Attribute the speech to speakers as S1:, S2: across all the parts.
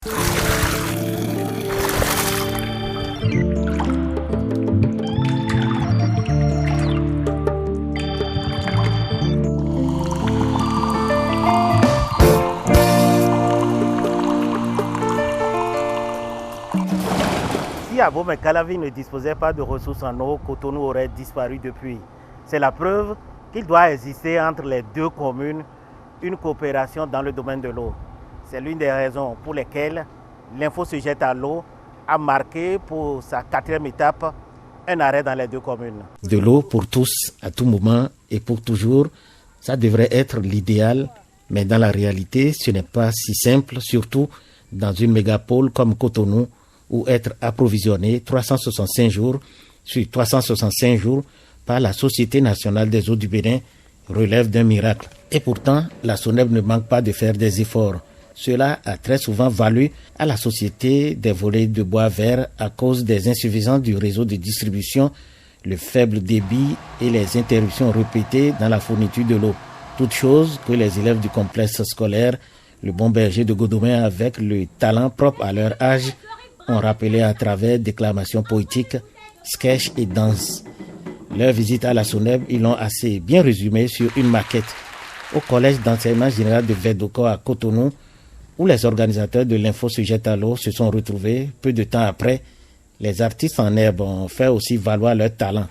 S1: Si Abomey Calavi ne disposait pas de ressources en eau, Cotonou aurait disparu depuis. C'est la preuve qu'il doit exister entre les deux communes une coopération dans le domaine de l'eau. C'est l'une des raisons pour lesquelles l'Info se jette à l'eau a marqué pour sa 4e étape un arrêt dans les deux communes.
S2: De l'eau pour tous, à tout moment et pour toujours, ça devrait être l'idéal, mais dans la réalité, ce n'est pas si simple, surtout dans une mégapole comme Cotonou, où être approvisionné 365 jours sur 365 jours par la Société nationale des eaux du Bénin relève d'un miracle. Et pourtant, la SONEB ne manque pas de faire des efforts. Cela a très souvent valu à la société des volets de bois vert à cause des insuffisances du réseau de distribution, le faible débit et les interruptions répétées dans la fourniture de l'eau. Toutes choses que les élèves du complexe scolaire, le Bon Berger de Godomin avec le talent propre à leur âge, ont rappelé à travers déclamations poétiques, sketchs et danses. Leur visite à la SONEB, ils l'ont assez bien résumé sur une maquette au collège d'enseignement général de Verdoko à Cotonou, où les organisateurs de l'Info se jettent à l'eau se sont retrouvés. Peu de temps après, les artistes en herbe ont fait aussi valoir leur talent.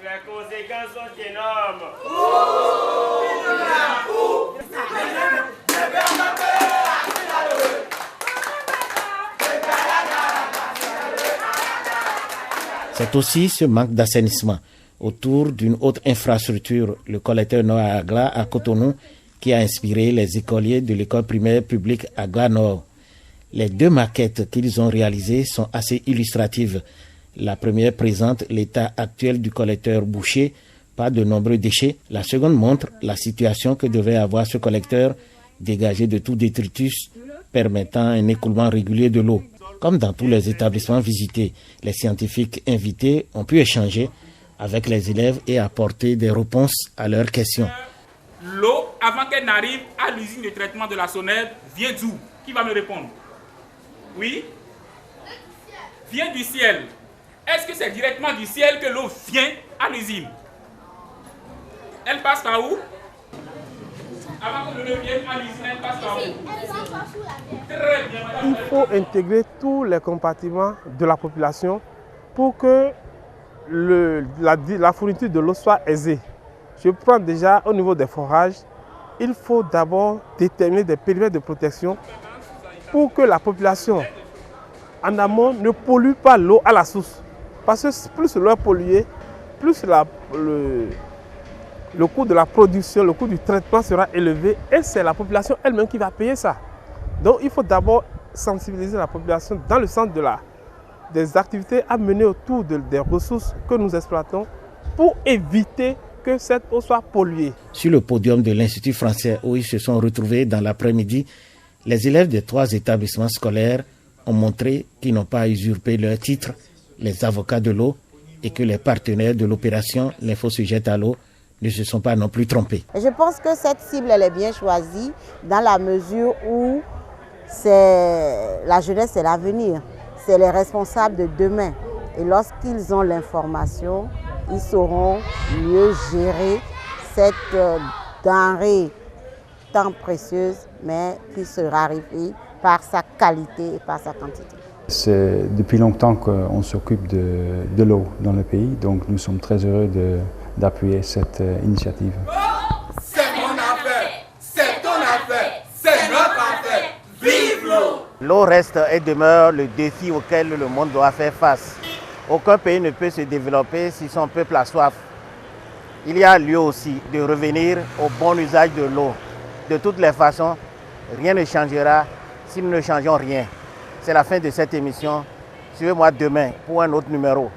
S3: Les conséquences sont énormes.
S2: C'est aussi ce manque d'assainissement autour d'une autre infrastructure, le collecteur Nord à Agla à Cotonou, qui a inspiré les écoliers de l'école primaire publique Agla Nord. Les deux maquettes qu'ils ont réalisées sont assez illustratives. La première présente l'état actuel du collecteur bouché, pas de nombreux déchets. La seconde montre la situation que devait avoir ce collecteur, dégagé de tout détritus, permettant un écoulement régulier de l'eau. Comme dans tous les établissements visités, les scientifiques invités ont pu échanger avec les élèves et apporter des réponses à leurs questions.
S4: L'eau, avant qu'elle n'arrive à l'usine de traitement de la SONEB, vient d'où? Qui va me répondre? Oui? Vient du ciel. Est-ce que c'est directement du ciel que l'eau vient à l'usine? Elle passe par où? Avant que l'eau vienne à l'usine, elle passe par où? Très bien, madame.
S5: Il faut intégrer tous les compartiments de la population pour que la fourniture de l'eau soit aisée. Je prends déjà au niveau des forages, il faut d'abord déterminer des périmètres de protection pour que la population en amont ne pollue pas l'eau à la source. Parce que plus l'eau est polluée, plus le coût de la production, le coût du traitement sera élevé et c'est la population elle-même qui va payer ça. Donc il faut d'abord sensibiliser la population dans le sens des activités à mener autour des ressources que nous exploitons pour éviter que cette eau soit polluée.
S2: Sur le podium de l'Institut français où ils se sont retrouvés dans l'après-midi, les élèves des 3 établissements scolaires ont montré qu'ils n'ont pas usurpé leur titre, les avocats de l'eau, et que les partenaires de l'opération L'Info se jette à l'eau ne se sont pas non plus trompés.
S6: Je pense que cette cible elle est bien choisie dans la mesure où la jeunesse c'est l'avenir, c'est les responsables de demain. Et lorsqu'ils ont l'information, ils sauront mieux gérer cette denrée tant précieuse, mais qui se raréfie par sa qualité et par sa quantité.
S7: C'est depuis longtemps qu'on s'occupe de l'eau dans le pays, donc nous sommes très heureux d'appuyer cette initiative.
S3: C'est mon affaire, c'est ton affaire, c'est notre affaire. Vive l'eau!
S1: L'eau reste et demeure le défi auquel le monde doit faire face. Aucun pays ne peut se développer si son peuple a soif. Il y a lieu aussi de revenir au bon usage de l'eau. De toutes les façons, rien ne changera si nous ne changeons rien. C'est la fin de cette émission. Suivez-moi demain pour un autre numéro.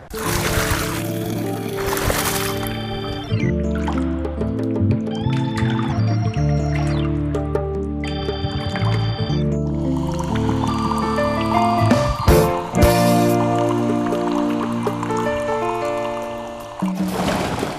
S3: Thank you.